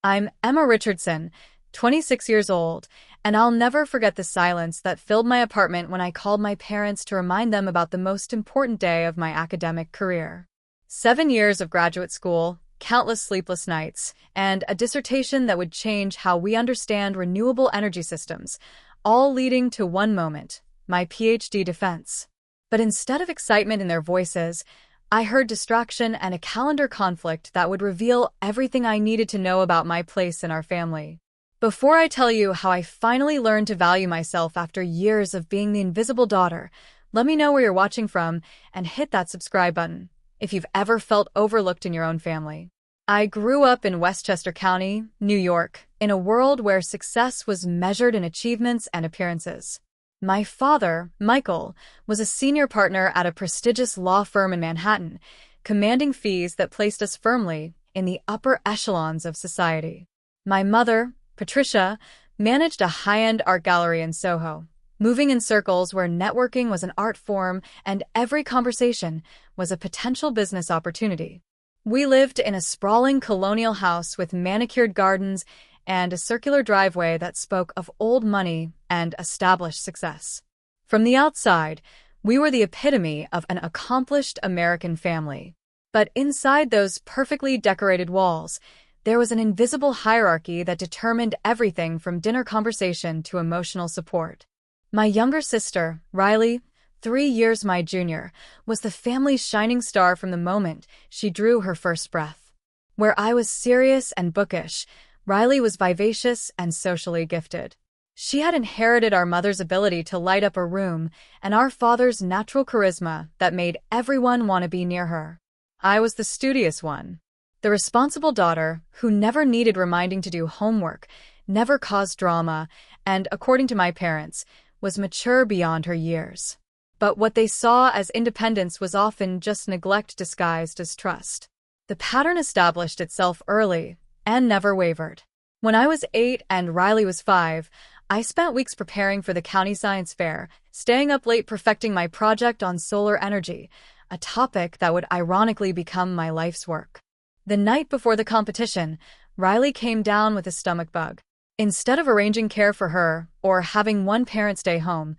I'm Emma Richardson, 26 years old, and I'll never forget the silence that filled my apartment when I called my parents to remind them about the most important day of my academic career. 7 years of graduate school, countless sleepless nights, and a dissertation that would change how we understand renewable energy systems, all leading to one moment, my PhD defense. But instead of excitement in their voices, I heard distraction and a calendar conflict that would reveal everything I needed to know about my place in our family. Before I tell you how I finally learned to value myself after years of being the invisible daughter, let me know where you're watching from and hit that subscribe button if you've ever felt overlooked in your own family. I grew up in Westchester County, New York, in a world where success was measured in achievements and appearances. My father, Michael, was a senior partner at a prestigious law firm in Manhattan, commanding fees that placed us firmly in the upper echelons of society. My mother, Patricia, managed a high-end art gallery in Soho, moving in circles where networking was an art form and every conversation was a potential business opportunity. We lived in a sprawling colonial house with manicured gardens and a circular driveway that spoke of old money and established success. From the outside, we were the epitome of an accomplished American family. But inside those perfectly decorated walls, there was an invisible hierarchy that determined everything from dinner conversation to emotional support. My younger sister, Riley, 3 years my junior, was the family's shining star from the moment she drew her first breath. Where I was serious and bookish, Riley was vivacious and socially gifted. She had inherited our mother's ability to light up a room and our father's natural charisma that made everyone want to be near her. I was the studious one, the responsible daughter who never needed reminding to do homework, never caused drama, and, according to my parents, was mature beyond her years. But what they saw as independence was often just neglect disguised as trust. The pattern established itself early and never wavered. When I was 8 and Riley was 5, I spent weeks preparing for the county science fair, staying up late perfecting my project on solar energy, a topic that would ironically become my life's work. The night before the competition, Riley came down with a stomach bug. Instead of arranging care for her or having one parent stay home,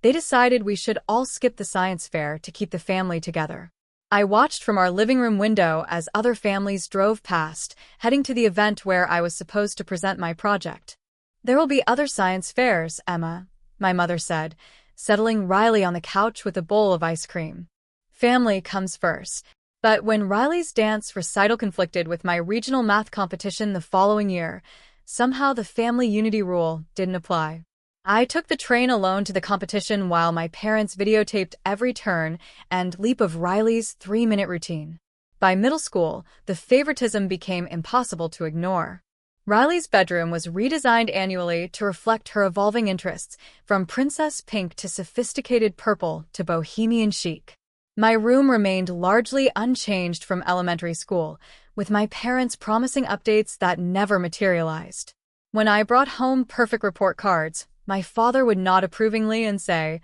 they decided we should all skip the science fair to keep the family together. I watched from our living room window as other families drove past, heading to the event where I was supposed to present my project. "There will be other science fairs, Emma," my mother said, settling Riley on the couch with a bowl of ice cream. Family comes first. But when Riley's dance recital conflicted with my regional math competition the following year, somehow the family unity rule didn't apply. I took the train alone to the competition while my parents videotaped every turn and leap of Riley's 3-minute routine. By middle school, the favoritism became impossible to ignore. Riley's bedroom was redesigned annually to reflect her evolving interests, from princess pink to sophisticated purple to bohemian chic. My room remained largely unchanged from elementary school, with my parents promising updates that never materialized. When I brought home perfect report cards, my father would nod approvingly and say,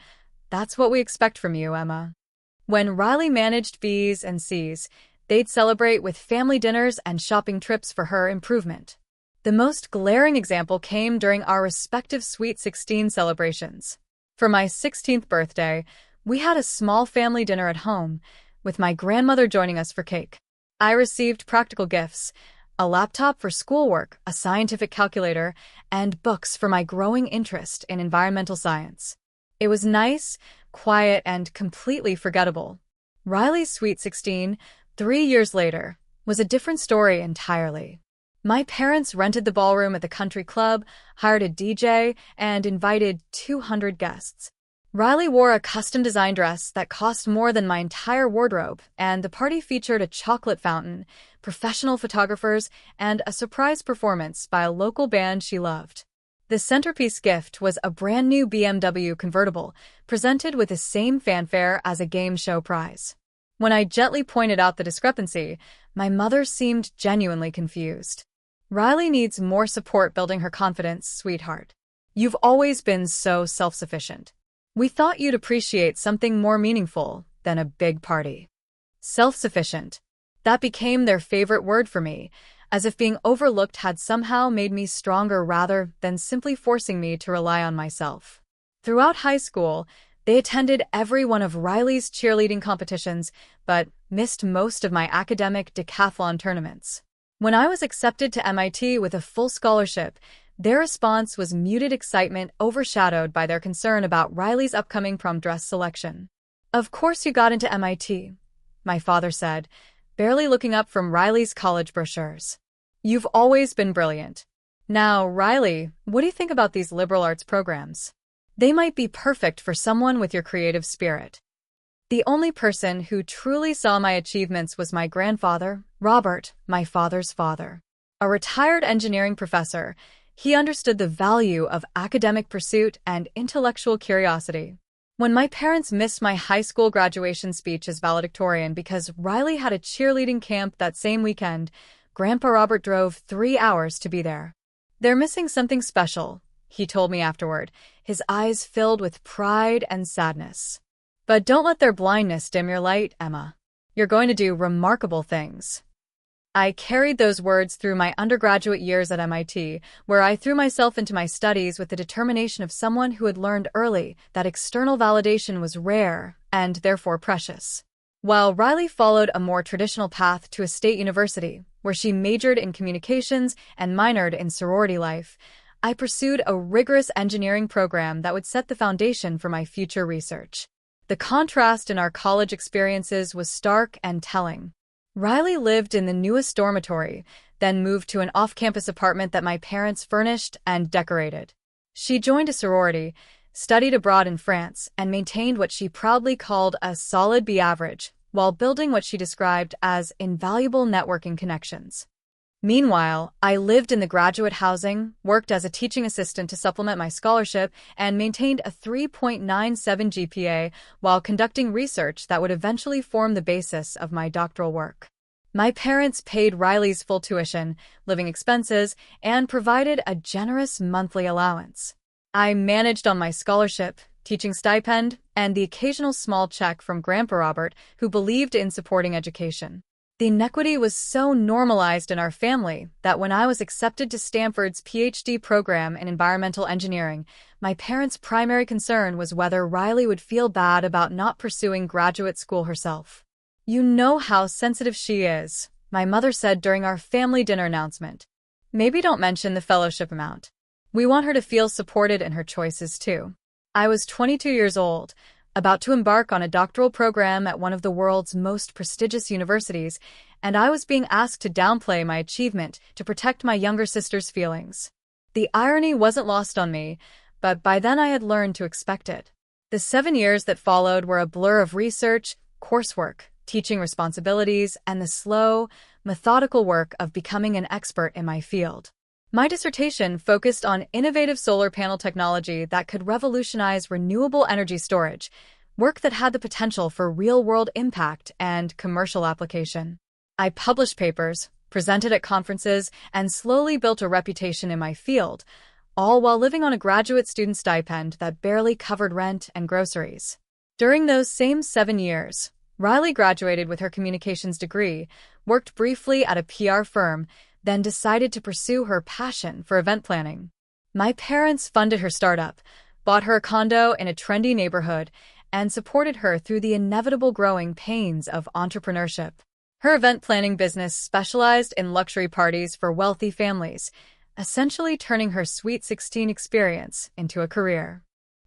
"That's what we expect from you, Emma." When Riley managed B's and C's, they'd celebrate with family dinners and shopping trips for her improvement. The most glaring example came during our respective Sweet 16 celebrations. For my 16th birthday, we had a small family dinner at home, with my grandmother joining us for cake. I received practical gifts: a laptop for schoolwork, a scientific calculator, and books for my growing interest in environmental science. It was nice, quiet, and completely forgettable. Riley's Sweet 16, 3 years later, was a different story entirely. My parents rented the ballroom at the country club, hired a DJ, and invited 200 guests. Riley wore a custom-designed dress that cost more than my entire wardrobe, and the party featured a chocolate fountain, professional photographers, and a surprise performance by a local band she loved. The centerpiece gift was a brand-new BMW convertible, presented with the same fanfare as a game show prize. When I gently pointed out the discrepancy, my mother seemed genuinely confused. "Riley needs more support building her confidence, sweetheart. You've always been so self-sufficient. We thought you'd appreciate something more meaningful than a big party." Self-sufficient. That became their favorite word for me, as if being overlooked had somehow made me stronger rather than simply forcing me to rely on myself. Throughout high school, they attended every one of Riley's cheerleading competitions, but missed most of my academic decathlon tournaments. When I was accepted to MIT with a full scholarship, their response was muted excitement overshadowed by their concern about Riley's upcoming prom dress selection. "Of course you got into MIT," my father said, barely looking up from Riley's college brochures. "You've always been brilliant. Now, Riley, what do you think about these liberal arts programs? They might be perfect for someone with your creative spirit." The only person who truly saw my achievements was my grandfather, Robert, my father's father. A retired engineering professor, he understood the value of academic pursuit and intellectual curiosity. When my parents missed my high school graduation speech as valedictorian because Riley had a cheerleading camp that same weekend, Grandpa Robert drove 3 hours to be there. "They're missing something special," he told me afterward, his eyes filled with pride and sadness. "But don't let their blindness dim your light, Emma. You're going to do remarkable things." I carried those words through my undergraduate years at MIT, where I threw myself into my studies with the determination of someone who had learned early that external validation was rare and therefore precious. While Riley followed a more traditional path to a state university, where she majored in communications and minored in sorority life, I pursued a rigorous engineering program that would set the foundation for my future research. The contrast in our college experiences was stark and telling. Riley lived in the newest dormitory, then moved to an off-campus apartment that my parents furnished and decorated. She joined a sorority, studied abroad in France, and maintained what she proudly called a solid B average, while building what she described as invaluable networking connections. Meanwhile, I lived in the graduate housing, worked as a teaching assistant to supplement my scholarship, and maintained a 3.97 GPA while conducting research that would eventually form the basis of my doctoral work. My parents paid Riley's full tuition, living expenses, and provided a generous monthly allowance. I managed on my scholarship, teaching stipend, and the occasional small check from Grandpa Robert, who believed in supporting education. The inequity was so normalized in our family that when I was accepted to Stanford's PhD program in environmental engineering, my parents' primary concern was whether Riley would feel bad about not pursuing graduate school herself. "You know how sensitive she is," my mother said during our family dinner announcement. "Maybe don't mention the fellowship amount. We want her to feel supported in her choices too." I was 22 years old, about to embark on a doctoral program at one of the world's most prestigious universities, and I was being asked to downplay my achievement to protect my younger sister's feelings. The irony wasn't lost on me, but by then I had learned to expect it. The 7 years that followed were a blur of research, coursework, teaching responsibilities, and the slow, methodical work of becoming an expert in my field. My dissertation focused on innovative solar panel technology that could revolutionize renewable energy storage, work that had the potential for real-world impact and commercial application. I published papers, presented at conferences, and slowly built a reputation in my field, all while living on a graduate student stipend that barely covered rent and groceries. During those same 7 years, Riley graduated with her communications degree, worked briefly at a PR firm, then decided to pursue her passion for event planning. My parents funded her startup, bought her a condo in a trendy neighborhood, and supported her through the inevitable growing pains of entrepreneurship. Her event planning business specialized in luxury parties for wealthy families, essentially turning her Sweet 16 experience into a career.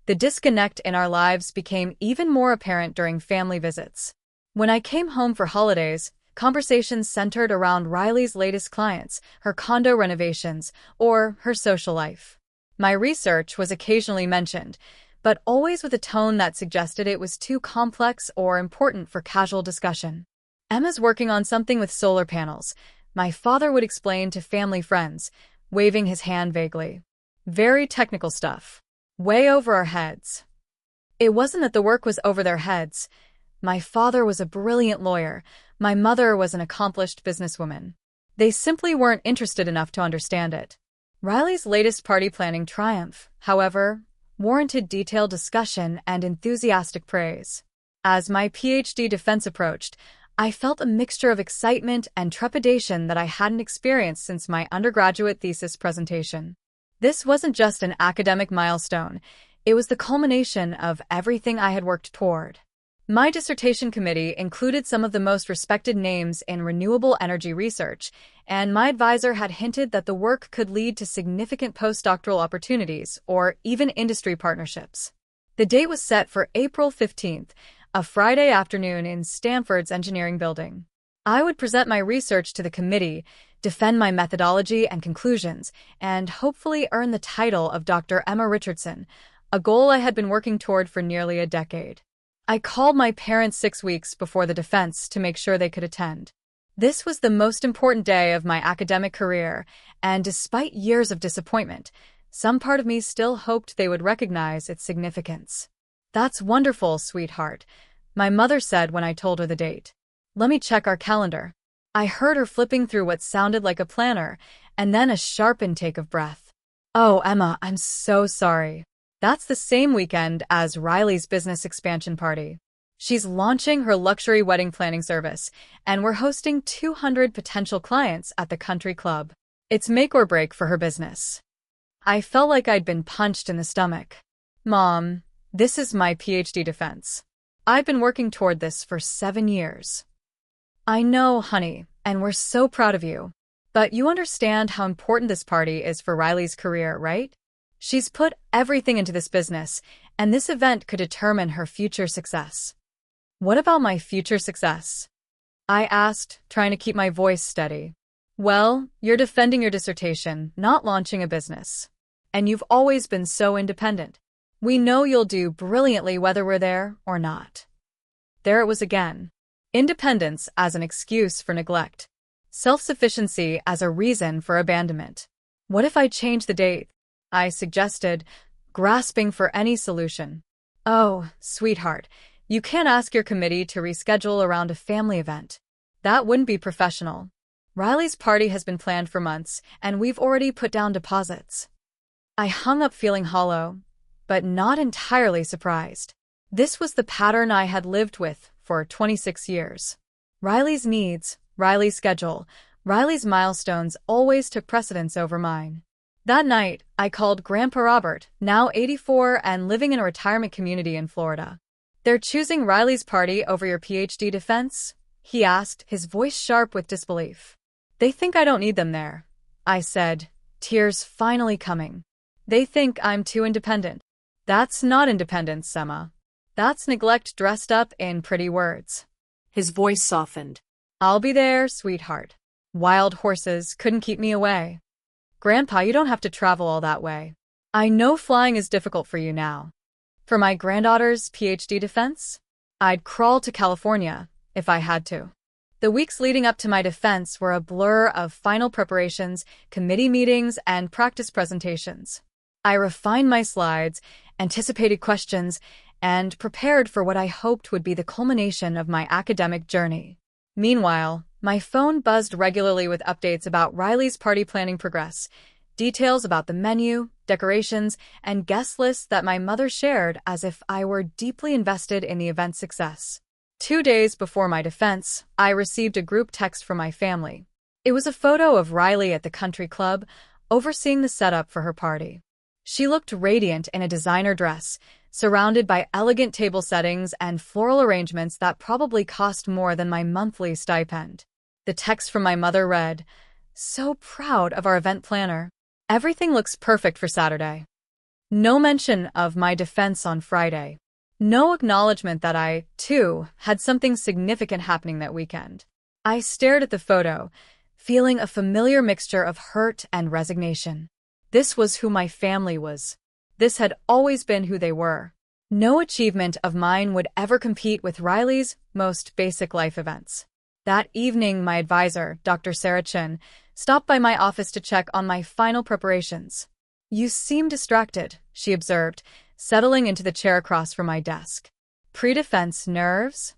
The disconnect in our lives became even more apparent during family visits. When I came home for holidays, conversations centered around Riley's latest clients, her condo renovations, or her social life. My research was occasionally mentioned, but always with a tone that suggested it was too complex or important for casual discussion. "Emma's working on something with solar panels," my father would explain to family friends, waving his hand vaguely. "Very technical stuff. Way over our heads." It wasn't that the work was over their heads. My father was a brilliant lawyer. My mother was an accomplished businesswoman. They simply weren't interested enough to understand it. Riley's latest party planning triumph, however, warranted detailed discussion and enthusiastic praise. As my PhD defense approached, I felt a mixture of excitement and trepidation that I hadn't experienced since my undergraduate thesis presentation. This wasn't just an academic milestone, it was the culmination of everything I had worked toward. My dissertation committee included some of the most respected names in renewable energy research, and my advisor had hinted that the work could lead to significant postdoctoral opportunities or even industry partnerships. The date was set for April 15th, a Friday afternoon in Stanford's engineering building. I would present my research to the committee, defend my methodology and conclusions, and hopefully earn the title of Dr. Emma Richardson, a goal I had been working toward for nearly a decade. I called my parents 6 weeks before the defense to make sure they could attend. This was the most important day of my academic career, and despite years of disappointment, some part of me still hoped they would recognize its significance. "That's wonderful, sweetheart," my mother said when I told her the date. "Let me check our calendar." I heard her flipping through what sounded like a planner, and then a sharp intake of breath. "Oh, Emma, I'm so sorry. That's the same weekend as Riley's business expansion party. She's launching her luxury wedding planning service, and we're hosting 200 potential clients at the country club. It's make or break for her business." I felt like I'd been punched in the stomach. "Mom, this is my PhD defense. I've been working toward this for 7 years." "I know, honey, and we're so proud of you. But you understand how important this party is for Riley's career, right? She's put everything into this business, and this event could determine her future success." "What about my future success?" I asked, trying to keep my voice steady. "Well, you're defending your dissertation, not launching a business. And you've always been so independent. We know you'll do brilliantly whether we're there or not." There it was again. Independence as an excuse for neglect. Self-sufficiency as a reason for abandonment. "What if I change the date?" I suggested, grasping for any solution. "Oh, sweetheart, you can't ask your committee to reschedule around a family event. That wouldn't be professional. Riley's party has been planned for months, and we've already put down deposits." I hung up feeling hollow, but not entirely surprised. This was the pattern I had lived with for 26 years. Riley's needs, Riley's schedule, Riley's milestones always took precedence over mine. That night, I called Grandpa Robert, now 84 and living in a retirement community in Florida. "They're choosing Riley's party over your PhD defense?" he asked, his voice sharp with disbelief. "They think I don't need them there," I said, tears finally coming. "They think I'm too independent." "That's not independence, Emma. That's neglect dressed up in pretty words." His voice softened. "I'll be there, sweetheart. Wild horses couldn't keep me away." "Grandpa, you don't have to travel all that way. I know flying is difficult for you now." For my granddaughter's PhD defense, I'd crawl to California if I had to. The weeks leading up to my defense were a blur of final preparations, committee meetings, and practice presentations. I refined my slides, anticipated questions, and prepared for what I hoped would be the culmination of my academic journey. Meanwhile, my phone buzzed regularly with updates about Riley's party planning progress, details about the menu, decorations, and guest lists that my mother shared as if I were deeply invested in the event's success. 2 days before my defense, I received a group text from my family. It was a photo of Riley at the country club, overseeing the setup for her party. She looked radiant in a designer dress, surrounded by elegant table settings and floral arrangements that probably cost more than my monthly stipend. The text from my mother read, "So proud of our event planner. Everything looks perfect for Saturday." No mention of my defense on Friday. No acknowledgement that I, too, had something significant happening that weekend. I stared at the photo, feeling a familiar mixture of hurt and resignation. This was who my family was. This had always been who they were. No achievement of mine would ever compete with Riley's most basic life events. That evening, my advisor, Dr. Sarah Chin, stopped by my office to check on my final preparations. "You seem distracted," she observed, settling into the chair across from my desk. "Pre-defense nerves?"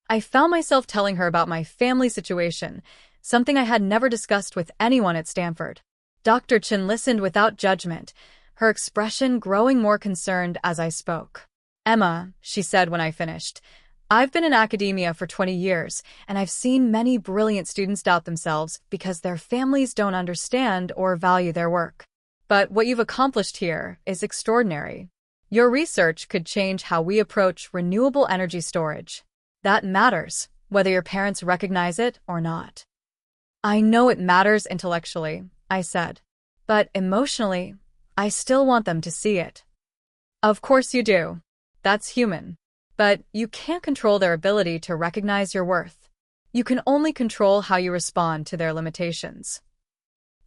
I found myself telling her about my family situation, something I had never discussed with anyone at Stanford. Dr. Chin listened without judgment, her expression growing more concerned as I spoke. "Emma," she said when I finished, I've been in academia for 20 years, and I've seen many brilliant students doubt themselves because their families don't understand or value their work. But what you've accomplished here is extraordinary. Your research could change how we approach renewable energy storage. That matters, whether your parents recognize it or not. I know it matters intellectually, I said. But emotionally, I still want them to see it. Of course you do. That's human. But you can't control their ability to recognize your worth. You can only control how you respond to their limitations.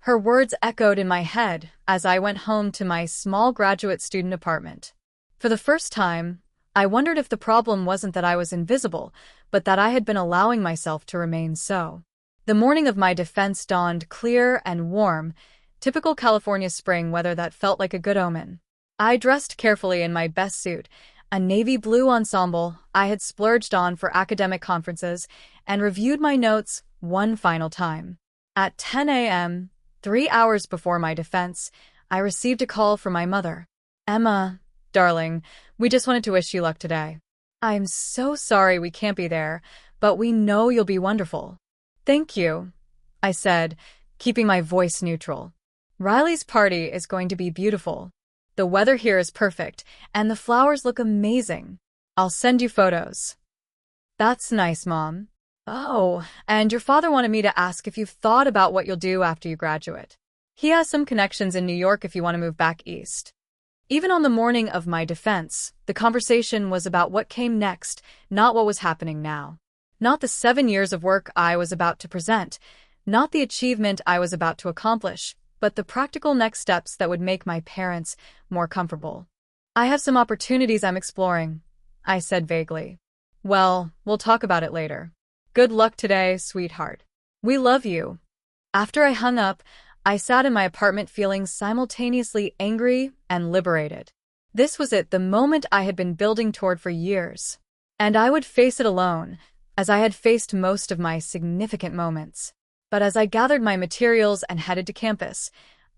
Her words echoed in my head as I went home to my small graduate student apartment. For the first time, I wondered if the problem wasn't that I was invisible, but that I had been allowing myself to remain so. The morning of my defense dawned clear and warm, typical California spring weather that felt like a good omen. I dressed carefully in my best suit, a navy blue ensemble I had splurged on for academic conferences, and reviewed my notes one final time. At 10 a.m., 3 hours before my defense, I received a call from my mother. "Emma, darling, we just wanted to wish you luck today. I'm so sorry we can't be there, but we know you'll be wonderful." "Thank you," I said, keeping my voice neutral. "Riley's party is going to be beautiful. The weather here is perfect, and the flowers look amazing. I'll send you photos." "That's nice, Mom. Oh, and your father wanted me to ask if you've thought about what you'll do after you graduate. He has some connections in New York if you want to move back east." Even on the morning of my defense, the conversation was about what came next, not what was happening now. Not the 7 years of work I was about to present, not the achievement I was about to accomplish, but the practical next steps that would make my parents more comfortable. "I have some opportunities I'm exploring," I said vaguely. "Well, we'll talk about it later. Good luck today, sweetheart. We love you." After I hung up, I sat in my apartment feeling simultaneously angry and liberated. This was it, the moment I had been building toward for years. And I would face it alone, as I had faced most of my significant moments. But as I gathered my materials and headed to campus,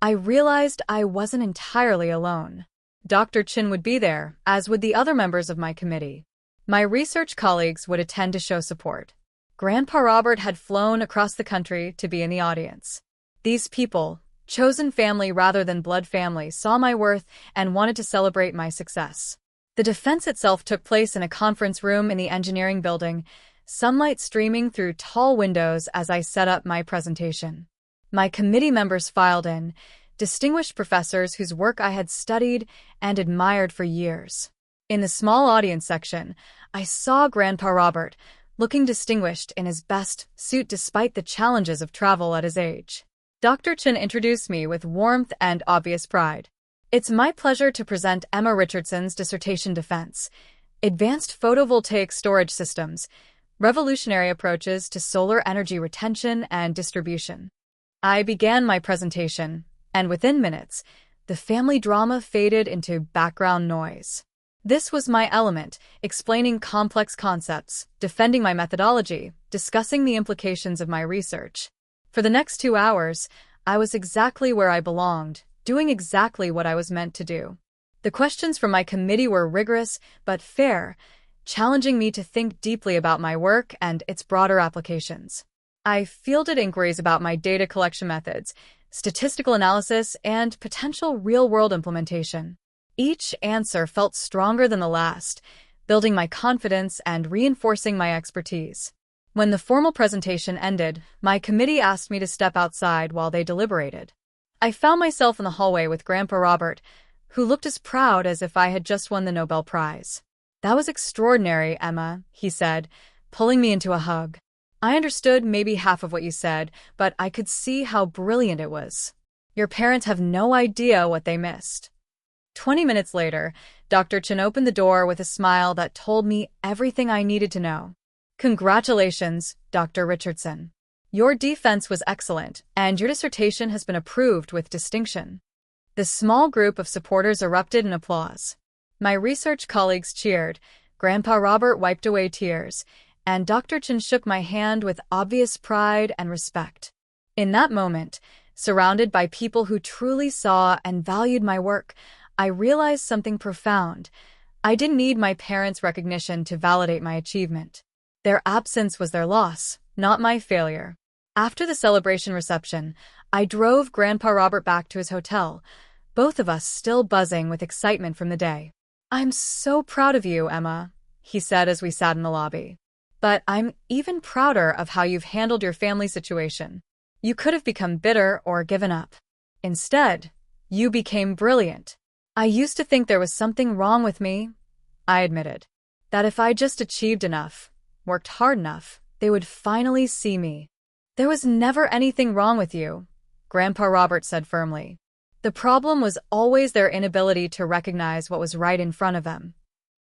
I realized I wasn't entirely alone. Dr. Chin would be there, as would the other members of my committee. My research colleagues would attend to show support. Grandpa Robert had flown across the country to be in the audience. These people, chosen family rather than blood family, saw my worth and wanted to celebrate my success. The defense itself took place in a conference room in the engineering building, sunlight streaming through tall windows as I set up my presentation. My committee members filed in, distinguished professors whose work I had studied and admired for years. In the small audience section, I saw Grandpa Robert, looking distinguished in his best suit despite the challenges of travel at his age. Dr. Chin introduced me with warmth and obvious pride. "It's my pleasure to present Emma Richardson's dissertation defense, Advanced Photovoltaic Storage Systems, Revolutionary Approaches to Solar Energy Retention and Distribution." I began my presentation, and within minutes, the family drama faded into background noise. This was my element, explaining complex concepts, defending my methodology, discussing the implications of my research. For the next 2 hours, I was exactly where I belonged, doing exactly what I was meant to do. The questions from my committee were rigorous but fair, challenging me to think deeply about my work and its broader applications. I fielded inquiries about my data collection methods, statistical analysis, and potential real-world implementation. Each answer felt stronger than the last, building my confidence and reinforcing my expertise. When the formal presentation ended, my committee asked me to step outside while they deliberated. I found myself in the hallway with Grandpa Robert, who looked as proud as if I had just won the Nobel Prize. "That was extraordinary, Emma," he said, pulling me into a hug. "I understood maybe half of what you said, but I could see how brilliant it was. Your parents have no idea what they missed." 20 minutes later, Dr. Chin opened the door with a smile that told me everything I needed to know. "Congratulations, Dr. Richardson. Your defense was excellent, and your dissertation has been approved with distinction." The small group of supporters erupted in applause. My research colleagues cheered, Grandpa Robert wiped away tears, and Dr. Chin shook my hand with obvious pride and respect. In that moment, surrounded by people who truly saw and valued my work, I realized something profound. I didn't need my parents' recognition to validate my achievement. Their absence was their loss, not my failure. After the celebration reception, I drove Grandpa Robert back to his hotel, both of us still buzzing with excitement from the day. "I'm so proud of you, Emma," he said as we sat in the lobby. "But I'm even prouder of how you've handled your family situation. You could have become bitter or given up. Instead, you became brilliant." "I used to think there was something wrong with me," I admitted. "That if I just achieved enough, worked hard enough, they would finally see me." "There was never anything wrong with you," Grandpa Robert said firmly. "The problem was always their inability to recognize what was right in front of them."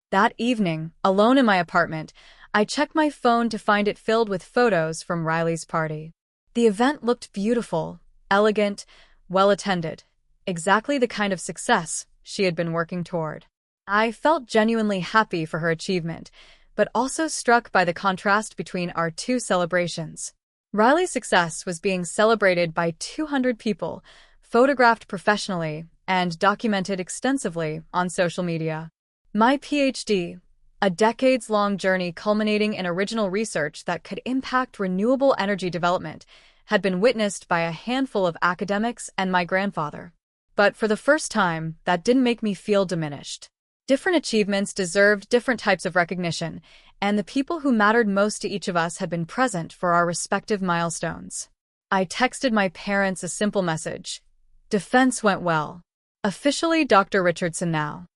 That evening, alone in my apartment, I checked my phone to find it filled with photos from Riley's party. The event looked beautiful, elegant, well-attended, exactly the kind of success she had been working toward. I felt genuinely happy for her achievement, but also struck by the contrast between our two celebrations. Riley's success was being celebrated by 200 people, photographed professionally, and documented extensively on social media. My PhD, a decades-long journey culminating in original research that could impact renewable energy development, had been witnessed by a handful of academics and my grandfather. But for the first time, that didn't make me feel diminished. Different achievements deserved different types of recognition, and the people who mattered most to each of us had been present for our respective milestones. I texted my parents a simple message: "Defense went well. Officially Dr. Richardson now."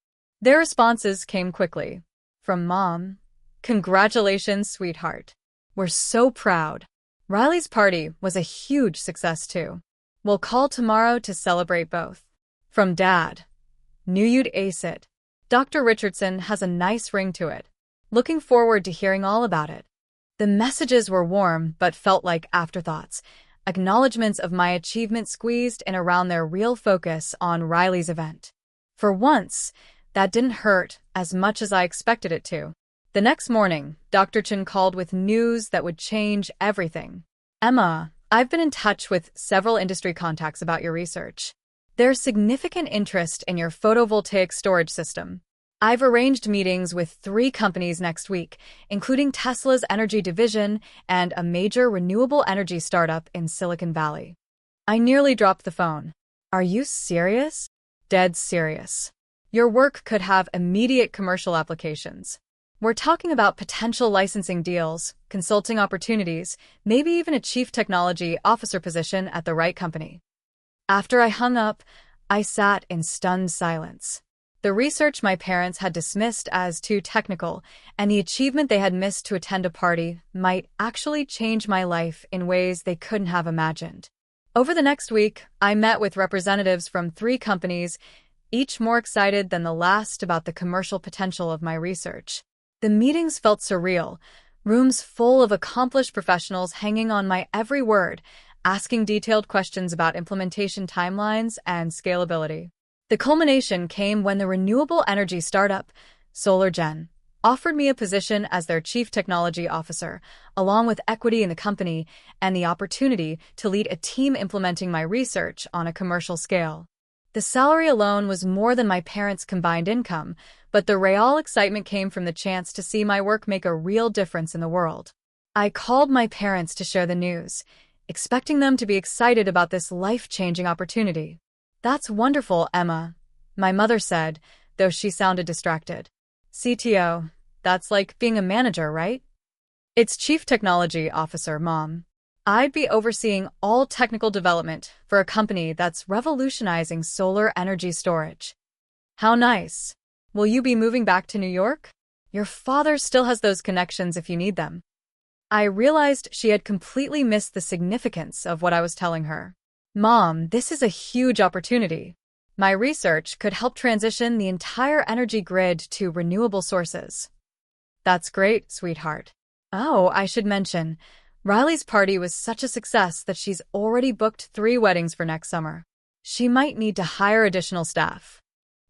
Their responses came quickly. From Mom: "Congratulations, sweetheart. We're so proud." Riley's party was a huge success too. "We'll call tomorrow to celebrate both." From Dad: "Knew you'd ace it. Dr. Richardson has a nice ring to it. Looking forward to hearing all about it." The messages were warm but felt like afterthoughts, acknowledgments of my achievement squeezed in around their real focus on Riley's event. For once, that didn't hurt as much as I expected it to. The next morning, Dr. Chen called with news that would change everything. "Emma, I've been in touch with several industry contacts about your research. There's significant interest in your photovoltaic storage system. I've arranged meetings with 3 companies next week, including Tesla's energy division and a major renewable energy startup in Silicon Valley." I nearly dropped the phone. "Are you serious?" "Dead serious. Your work could have immediate commercial applications. We're talking about potential licensing deals, consulting opportunities, maybe even a chief technology officer position at the right company." After I hung up, I sat in stunned silence. The research my parents had dismissed as too technical, and the achievement they had missed to attend a party, might actually change my life in ways they couldn't have imagined. Over the next week, I met with representatives from 3 companies, each more excited than the last about the commercial potential of my research. The meetings felt surreal, rooms full of accomplished professionals hanging on my every word, asking detailed questions about implementation timelines and scalability. The culmination came when the renewable energy startup, SolarGen, offered me a position as their chief technology officer, along with equity in the company and the opportunity to lead a team implementing my research on a commercial scale. The salary alone was more than my parents' combined income, but the real excitement came from the chance to see my work make a real difference in the world. I called my parents to share the news, expecting them to be excited about this life-changing opportunity. "That's wonderful, Emma," my mother said, though she sounded distracted. "CTO, that's like being a manager, right?" "It's Chief Technology Officer, Mom. I'd be overseeing all technical development for a company that's revolutionizing solar energy storage." "How nice. Will you be moving back to New York? Your father still has those connections if you need them." I realized she had completely missed the significance of what I was telling her. "Mom, this is a huge opportunity. My research could help transition the entire energy grid to renewable sources." "That's great, sweetheart." "Oh, I should mention, Riley's party was such a success that she's already booked 3 weddings for next summer. She might need to hire additional staff."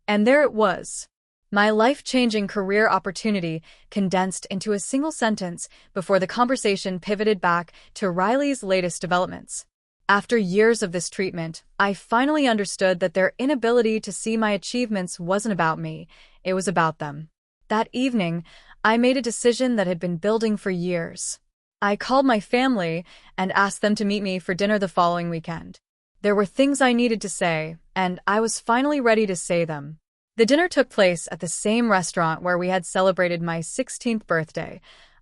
And there it was. My life-changing career opportunity condensed into a single sentence before the conversation pivoted back to Riley's latest developments. After years of this treatment, I finally understood that their inability to see my achievements wasn't about me, it was about them. That evening, I made a decision that had been building for years. I called my family and asked them to meet me for dinner the following weekend. There were things I needed to say, and I was finally ready to say them. The dinner took place at the same restaurant where we had celebrated my 16th birthday,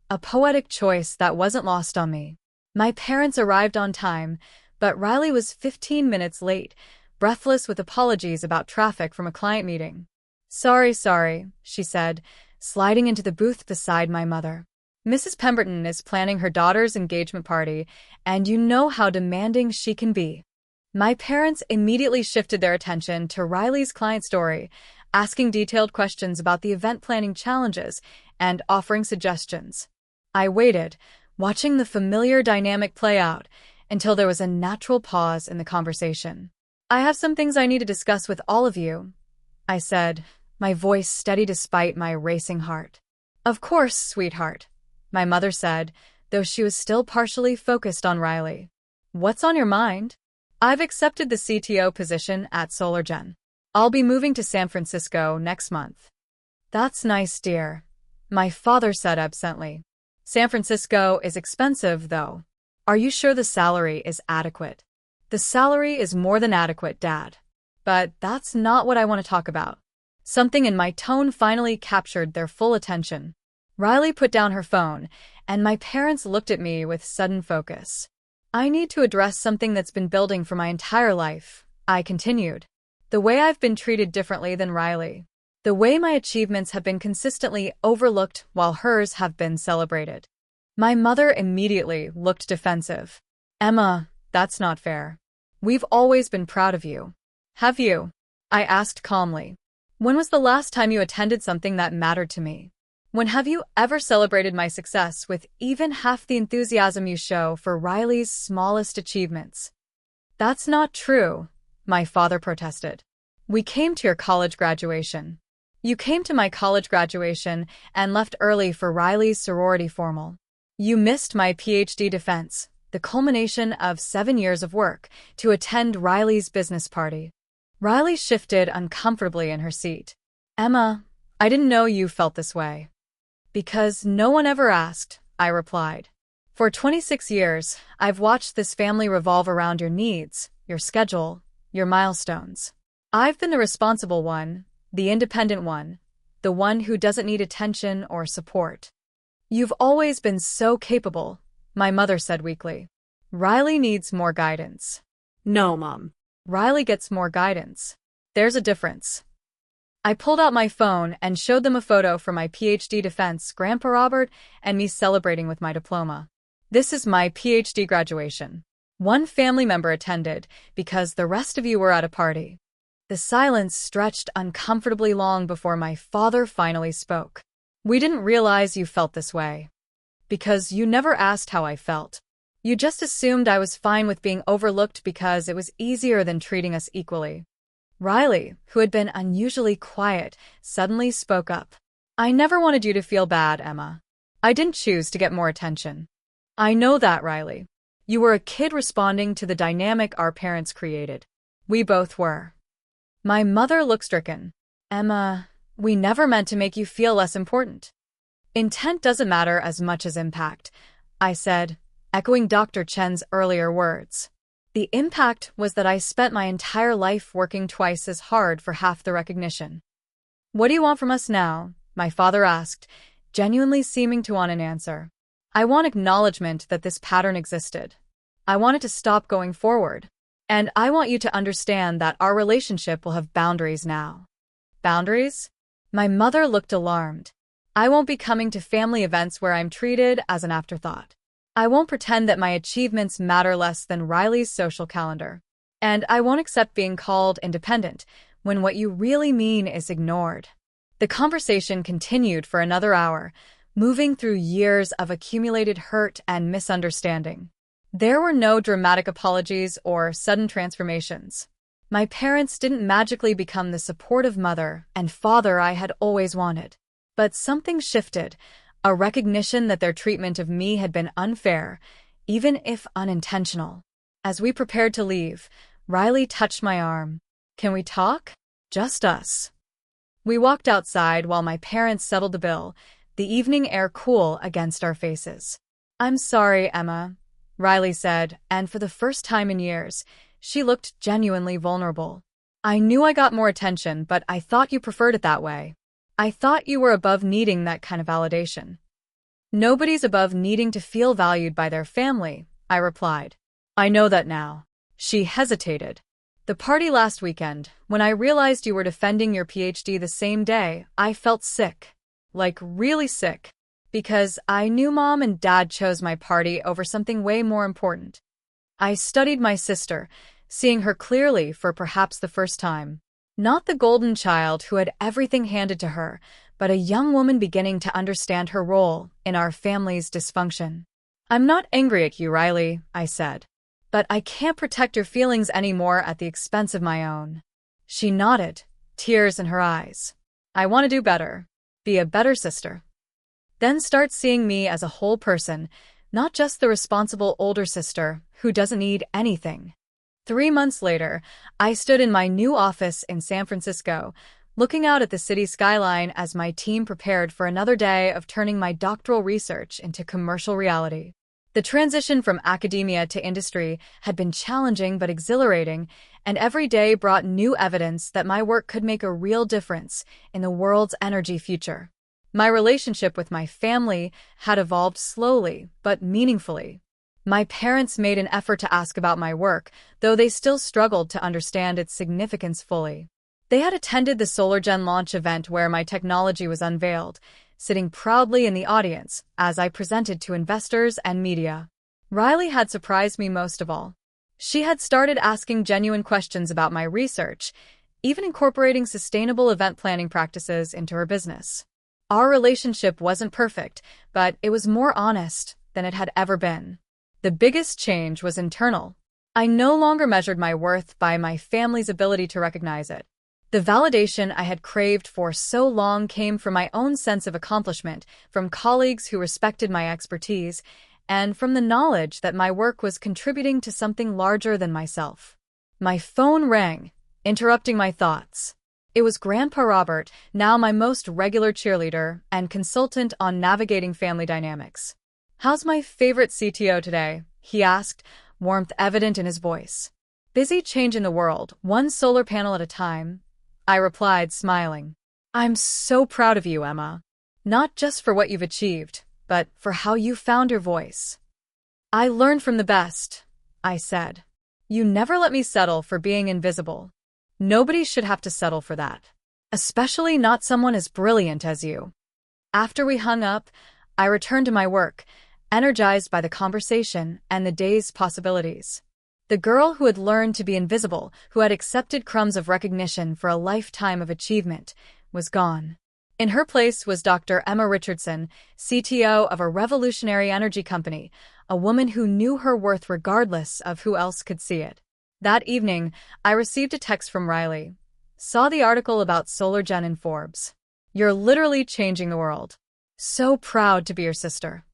a poetic choice that wasn't lost on me. My parents arrived on time, but Riley was 15 minutes late, breathless with apologies about traffic from a client meeting. Sorry, she said, sliding into the booth beside my mother. Mrs. Pemberton is planning her daughter's engagement party, and you know how demanding she can be. My parents immediately shifted their attention to Riley's client story, asking detailed questions about the event planning challenges and offering suggestions. I waited, watching the familiar dynamic play out, until there was a natural pause in the conversation. I have some things I need to discuss with all of you, I said, my voice steady despite my racing heart. Of course, sweetheart, my mother said, though she was still partially focused on Riley. What's on your mind? I've accepted the CTO position at SolarGen. I'll be moving to San Francisco next month. That's nice, dear, my father said absently. San Francisco is expensive, though. Are you sure the salary is adequate? The salary is more than adequate, Dad. But that's not what I want to talk about. Something in my tone finally captured their full attention. Riley put down her phone, and my parents looked at me with sudden focus. I need to address something that's been building for my entire life, I continued. The way I've been treated differently than Riley. The way my achievements have been consistently overlooked while hers have been celebrated. My mother immediately looked defensive. Emma, that's not fair. We've always been proud of you. Have you? I asked calmly. When was the last time you attended something that mattered to me? When have you ever celebrated my success with even half the enthusiasm you show for Riley's smallest achievements? That's not true, my father protested. We came to your college graduation. You came to my college graduation and left early for Riley's sorority formal. You missed my PhD defense, the culmination of 7 years of work, to attend Riley's business party. Riley shifted uncomfortably in her seat. Emma, I didn't know you felt this way. Because no one ever asked, I replied. For 26 years, I've watched this family revolve around your needs, your schedule, your milestones. I've been the responsible one, the independent one, the one who doesn't need attention or support. You've always been so capable, my mother said weakly. Riley needs more guidance. No, Mom. Riley gets more guidance. There's a difference. I pulled out my phone and showed them a photo from my PhD defense, Grandpa Robert, and me celebrating with my diploma. This is my PhD graduation. One family member attended because the rest of you were at a party. The silence stretched uncomfortably long before my father finally spoke. We didn't realize you felt this way. Because you never asked how I felt. You just assumed I was fine with being overlooked because it was easier than treating us equally. Riley, who had been unusually quiet, suddenly spoke up. I never wanted you to feel bad, Emma. I didn't choose to get more attention. I know that, Riley. You were a kid responding to the dynamic our parents created. We both were. My mother looked stricken. Emma, we never meant to make you feel less important. Intent doesn't matter as much as impact, I said, echoing Dr. Chen's earlier words. The impact was that I spent my entire life working twice as hard for half the recognition. What do you want from us now? My father asked, genuinely seeming to want an answer. I want acknowledgement that this pattern existed. I want it to stop going forward. And I want you to understand that our relationship will have boundaries now. Boundaries? My mother looked alarmed. I won't be coming to family events where I'm treated as an afterthought. I won't pretend that my achievements matter less than Riley's social calendar. And I won't accept being called independent when what you really mean is ignored. The conversation continued for another hour, moving through years of accumulated hurt and misunderstanding. There were no dramatic apologies or sudden transformations. My parents didn't magically become the supportive mother and father I had always wanted. But something shifted, a recognition that their treatment of me had been unfair, even if unintentional. As we prepared to leave, Riley touched my arm. Can we talk? Just us. We walked outside while my parents settled the bill, the evening air cool against our faces. "I'm sorry, Emma," Riley said, and for the first time in years, she looked genuinely vulnerable. "I knew I got more attention, but I thought you preferred it that way. I thought you were above needing that kind of validation." "Nobody's above needing to feel valued by their family," I replied. "I know that now." She hesitated. "The party last weekend, when I realized you were defending your PhD the same day, I felt sick. Like really sick. Because I knew Mom and Dad chose my party over something way more important. I studied my sister, seeing her clearly for perhaps the first time. Not the golden child who had everything handed to her, but a young woman beginning to understand her role in our family's dysfunction. "I'm not angry at you, Riley," I said. "But I can't protect your feelings anymore at the expense of my own." She nodded, tears in her eyes. "I want to do better. Be a better sister. Then start seeing me as a whole person, not just the responsible older sister who doesn't need anything." 3 months later, I stood in my new office in San Francisco, looking out at the city skyline as my team prepared for another day of turning my doctoral research into commercial reality. The transition from academia to industry had been challenging but exhilarating, and every day brought new evidence that my work could make a real difference in the world's energy future. My relationship with my family had evolved slowly but meaningfully. My parents made an effort to ask about my work, though they still struggled to understand its significance fully. They had attended the SolarGen launch event where my technology was unveiled, sitting proudly in the audience as I presented to investors and media. Riley had surprised me most of all. She had started asking genuine questions about my research, even incorporating sustainable event planning practices into her business. Our relationship wasn't perfect, but it was more honest than it had ever been. The biggest change was internal. I no longer measured my worth by my family's ability to recognize it. The validation I had craved for so long came from my own sense of accomplishment, from colleagues who respected my expertise, and from the knowledge that my work was contributing to something larger than myself. My phone rang, interrupting my thoughts. It was Grandpa Robert, now my most regular cheerleader and consultant on navigating family dynamics. "How's my favorite CTO today?" he asked, warmth evident in his voice. "Busy changing the world, one solar panel at a time," I replied, smiling. "I'm so proud of you, Emma. Not just for what you've achieved, but for how you found your voice." "I learned from the best," I said. "You never let me settle for being invisible. Nobody should have to settle for that. Especially not someone as brilliant as you." After we hung up, I returned to my work, energized by the conversation and the day's possibilities. The girl who had learned to be invisible, who had accepted crumbs of recognition for a lifetime of achievement, was gone. In her place was Dr. Emma Richardson, CTO of a revolutionary energy company, a woman who knew her worth regardless of who else could see it. That evening, I received a text from Riley. "Saw the article about SolarGen in Forbes. You're literally changing the world. So proud to be your sister."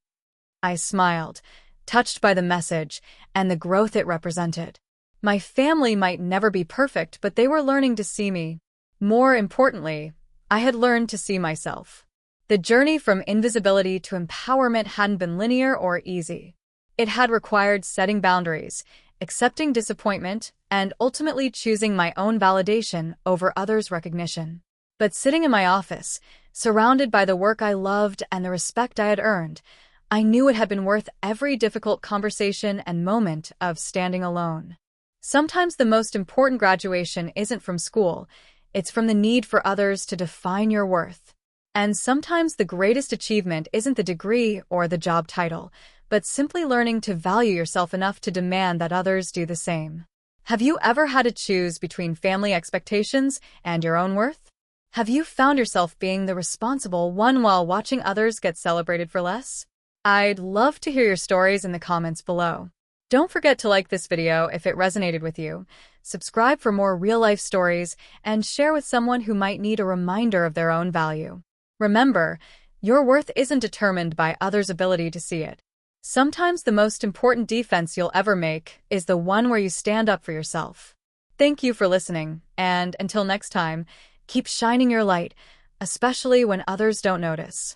I smiled, touched by the message and the growth it represented. My family might never be perfect, but they were learning to see me. More importantly, I had learned to see myself. The journey from invisibility to empowerment hadn't been linear or easy. It had required setting boundaries, accepting disappointment, and ultimately choosing my own validation over others' recognition. But sitting in my office, surrounded by the work I loved and the respect I had earned, I knew it had been worth every difficult conversation and moment of standing alone. Sometimes the most important graduation isn't from school, it's from the need for others to define your worth. And sometimes the greatest achievement isn't the degree or the job title, but simply learning to value yourself enough to demand that others do the same. Have you ever had to choose between family expectations and your own worth? Have you found yourself being the responsible one while watching others get celebrated for less? I'd love to hear your stories in the comments below. Don't forget to like this video if it resonated with you, subscribe for more real-life stories, and share with someone who might need a reminder of their own value. Remember, your worth isn't determined by others' ability to see it. Sometimes the most important defense you'll ever make is the one where you stand up for yourself. Thank you for listening, and until next time, Keep shining your light, especially when others don't notice.